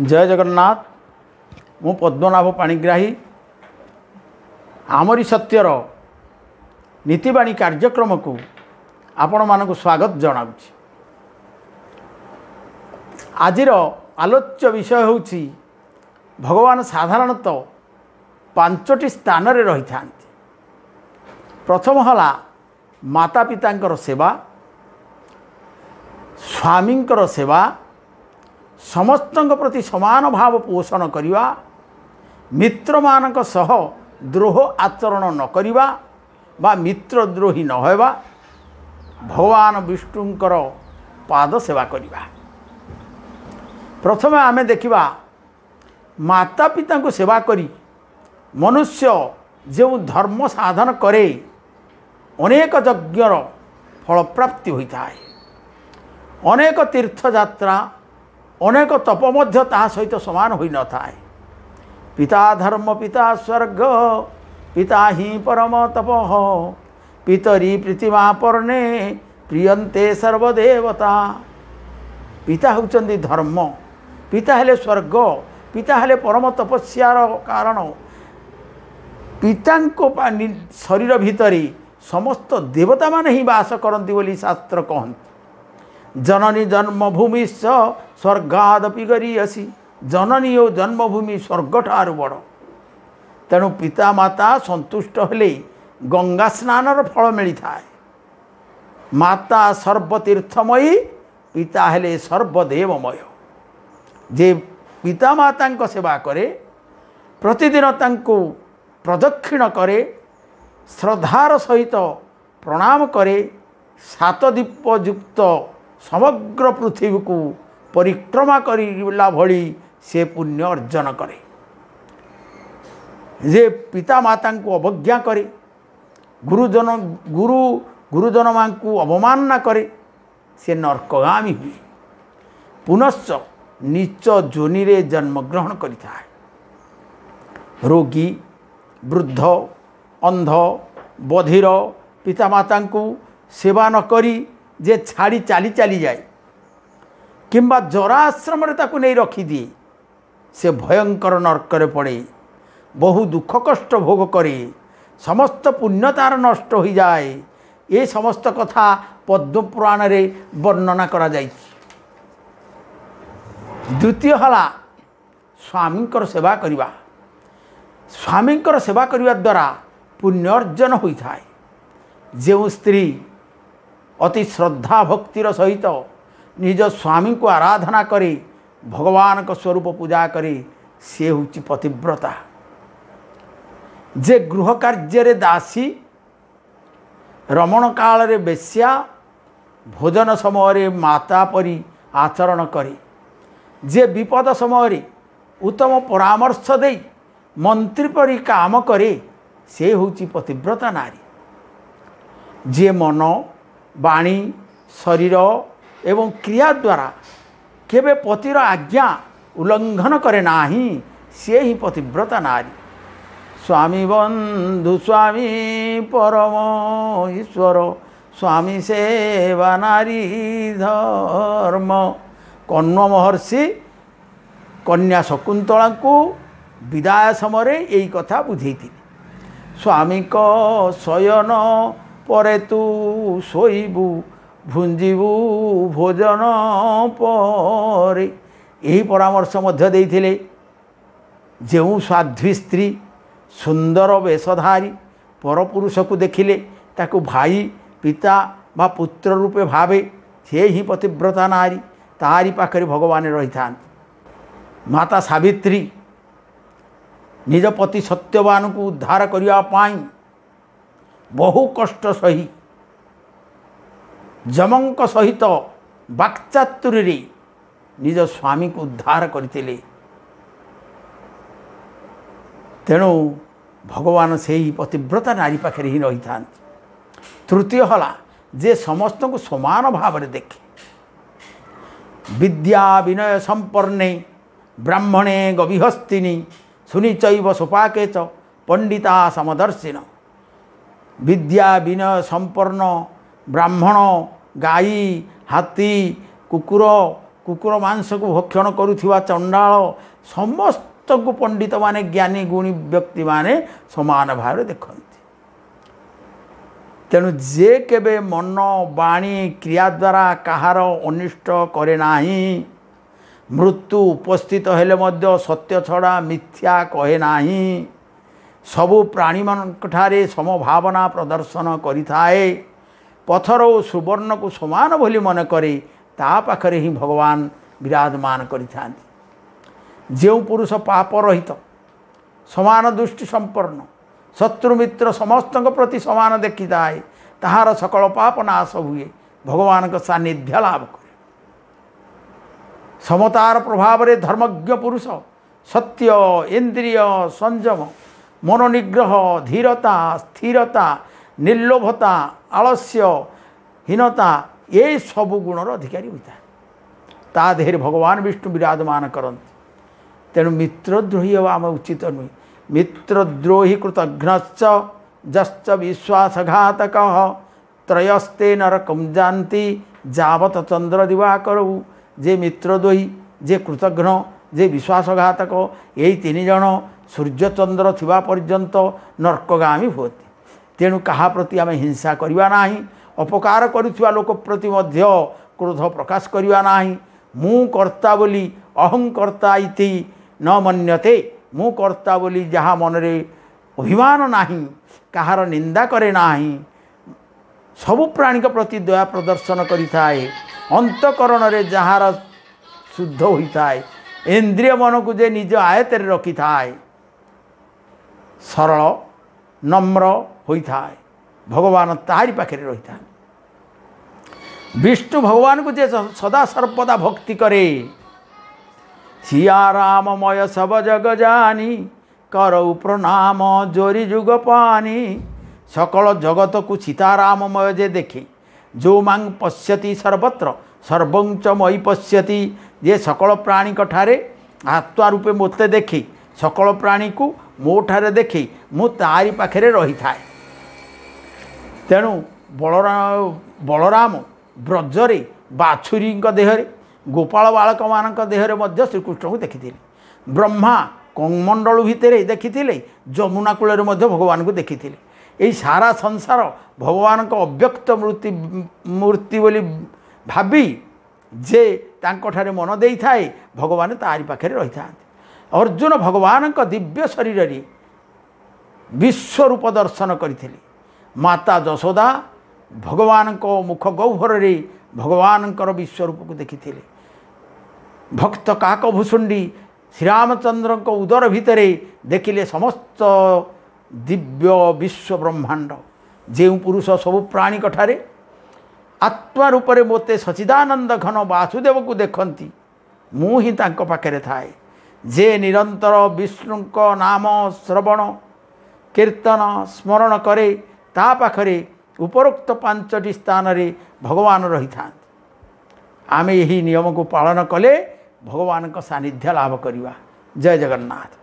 जय जगन्नाथ। मु पद्मनाभ पाणिग्राही आमरी सत्यर नीतिवाणी कार्यक्रम को आपण मानक स्वागत जनाऊँच। आजिर आलोच्य विषय होछि भगवान साधारणतः पांचटी स्थान रे रही था। प्रथम हला माता पितांकर सेवा, स्वामींकर सेवा, समस्तंक प्रति समान भाव पोषण करिवा, मित्र मानक सह द्रोह आचरण न करिवा बा मित्रद्रोही न होवा, भगवान विष्णुंकर पाद सेवा करिवा। प्रथमे आमे देखिबा माता पिता को सेवा करी मनुष्य जो धर्म साधन करे अनेक यज्ञर फल प्राप्ति होता है। अनेक तीर्थ यात्रा अनेक तप मध्य ता सहित समान होई न थाए। पिता धर्म पिता स्वर्ग पिता ही परम तपः पितरी प्रीतिमा परणे प्रियंते सर्वदेवता। पिता होचंदी धर्म, पिता हेले स्वर्ग, पिता हेले परम तपस्यार कारण। पिता शरीर भितरी समस्त देवता मान ही वास करती बोली शास्त्र कहते। जननी जन्मभूमि स्वर्गादपि गरीयसी। जननी और जन्मभूमि स्वर्ग ठार बड़। तेणु पिता माता संतुष्ट हेले गंगा स्नानर फल मिलता है। माता सर्वतीर्थमयी, पिता हेले सर्वदेवमय। जे पिता माता सेवा करे, प्रतिदिन तांको प्रदक्षिण करे, श्रद्धार सहित प्रणाम करे, सात दीप युक्त समग्र पृथ्वी को परिक्रमा करला भली से पुण्य अर्जन करे। जे पिता माता को अवज्ञा करे, गुरुजन मां को अवमानना करे, से नरकगामी हुए, पुनश्च नीच जोनि रे जन्म ग्रहण करिता है। रोगी, वृद्ध, अंध, बधिर पिता माता को सेवा न करी जे छाड़ी चाली चाली जाए किंबा जरा आश्रम ताकू नहीं रखी दिए, से भयंकर नरक पड़े, बहु दुख कष्ट भोग करे, समस्त पुण्यतार नष्ट हो जाए। ये समस्त कथा पद्म पुराण रे वर्णना करा जाय। द्वितीय हला स्वामींकर सेवा करिवा। स्वामींकर सेवा करिवा द्वारा पुण्य अर्जन होता है। जो स्त्री अति श्रद्धा भक्तिर सहित निज स्वामी को आराधना करे, भगवान का स्वरूप पूजा करे, से होची पतिव्रता। जे गृह कार्य रे दासी, रमण काल रे बेश्या, भोजन समय रे माता परी आचरण करे, जे विपद समय रे उत्तम परामर्श दे मंत्री परी काम करे, से होची पतिव्रता नारी। जे मन वाणी शरीर एवं क्रिया द्वारा केवे पतिर आज्ञा उल्लंघन करे नाही, से ही पतिव्रता नारी। स्वामी बंधु स्वामी परम ईश्वर, स्वामी सेवा नारी धर्म। कण्व महर्षि कन्या शकुंतला को विदाय समय यही कथा बुझेती। स्वामी को शयन परे तू शोइबू, भुंजीबू भोजन परे, यही परामर्श मध्य देइथिले। जो साध्वी स्त्री सुंदर वेशधारी परपुरुष को देखिले ताकू भाई पिता बा पुत्र रूपे भावे, से ही पतिव्रता नारी। तारी पाखरे भगवान रही था। माता सावित्री निज पति सत्यवान को उद्धार करने पाई बहु कष्ट सही जमंक सहित वाक्चातुर्य निज स्वामी को उद्धार करते। तेणु भगवान से ही पतिव्रता नारी पाखे ही रही था। तृतीय हला जे समस्त को समान भाव में देखे। विद्या विनय संपन्ने ब्राह्मणे गविहस्तिनी सुनिचैव सुपाके च पंडिता समदर्शिन। विद्या विनय संपन्न ब्राह्मण, गाई, हाथी, कुकुर कुकुर मांस को भक्षण करुवा चंडाल समस्त को पंडित माने ज्ञानी गुणी व्यक्ति माने समान भाव देखते। तेणु जे केबे मन बाणी क्रिया द्वारा कहार अनिष्ट करे नाही, मृत्यु उपस्थित हेले मध्य सत्य छड़ा मिथ्या कहे नाही, सबु प्राणी मानठारे समभावना प्रदर्शन करिथाए, पथर और सुवर्ण को समान बोली मन करे, ता पाखरे ही भगवान विराजमान करिथांती। जो पुरुष पाप रहित समान दृष्टि संपन्न शत्रु मित्र समस्त प्रति समान देखी थाए, ताहार सकल पाप नाश हुए, भगवान का सानिध्य लाभ करे। समतार प्रभाव रे धर्मज्ञ पुरुष सत्य इंद्रिय संयम मनोनिग्रह धीरता स्थिरता निर्लोभता आलस्य हीनता ये सबु गुणर अधिकारी होता है। ता देहरे भगवान विष्णु विराजमान करते। तेणु मित्रद्रोही हवा आम उचित नुहे। मित्रद्रोही कृतघ्नश्च जश्च विश्वासघातक त्रयस्ते नरकं जानती जावत चंद्र दिवाकरऊ। जे मित्रद्रोही जे कृतघ्न जे विश्वासघातक यही तीन जन सूर्यचंद्र थिबा पर्यंत नर्कगामी होती। तेणु कहा प्रति आम हिंसा करवा नाही, अपकार करुवा लोक प्रति मध्य क्रोध प्रकाश करवा नाही। मु कर्ता बोली अहंकर्ता इति न मन्यते। मु कर्ता बोली जहाँ मनरे अभिमान नाही, कहार निंदा करे नाही, सबु प्राणी के प्रति दया प्रदर्शन करिथाए, अंतकरण रे जहार शुद्ध होता है, इंद्रिय मन को जे निज आयत रखी थाए, सरल नम्र होता है, भगवान तारी पाखे रही था। विष्णु भगवान को जे सदा सर्वदा भक्ति करे, सिया राममय सब जग जानी, करऊ प्रणाम जोरी जुग पानी। सकल जगत को सीताराममय जे देखे, जो मांग पश्यति सर्वत्र सर्वं च मयि पश्यति। जे सकल प्राणी कठारे आत्मा रूपे मोते देखी, सकल प्राणी को मो ठारे देखी, मु तारी पाखे रही थाए। तेणु बलराम ब्रजरे बाछुरी देहरे गोपाल बालक मान देहरे मध्य श्रीकृष्ण को देखी। ब्रह्मा कंमंडल भितर देखी, जमुना कूल भगवान को देखी। यही सारा संसार भगवान को अव्यक्त मूर्ति बोली भावी जे तांकोठारे मन देई थाए, भगवान तारी पाखे रही था। अर्जुन भगवान को दिव्य शरीर रे विश्वरूप दर्शन करते। माता जशोदा भगवान को मुख गह्वर रे भगवान विश्वरूप को देखी। भक्त काकभूषुंडी श्रीरामचंद्र को उदर भितरे देखिले समस्त दिव्य विश्व ब्रह्मांड। जो पुरुष सबु प्राणी कठारे आत्मा रूप में मोते सचिदानंद घन वासुदेव को देखती, मु ही तांको पाखे थाए। जे निरंतर विष्णु को नाम श्रवण कीर्तन स्मरण करे, ता पाखरे उपरोक्त 5टी स्थान रे भगवान रही था। आमे यही नियम को पालन कले भगवान का सानिध्य लाभ करिवा। जय जगन्नाथ।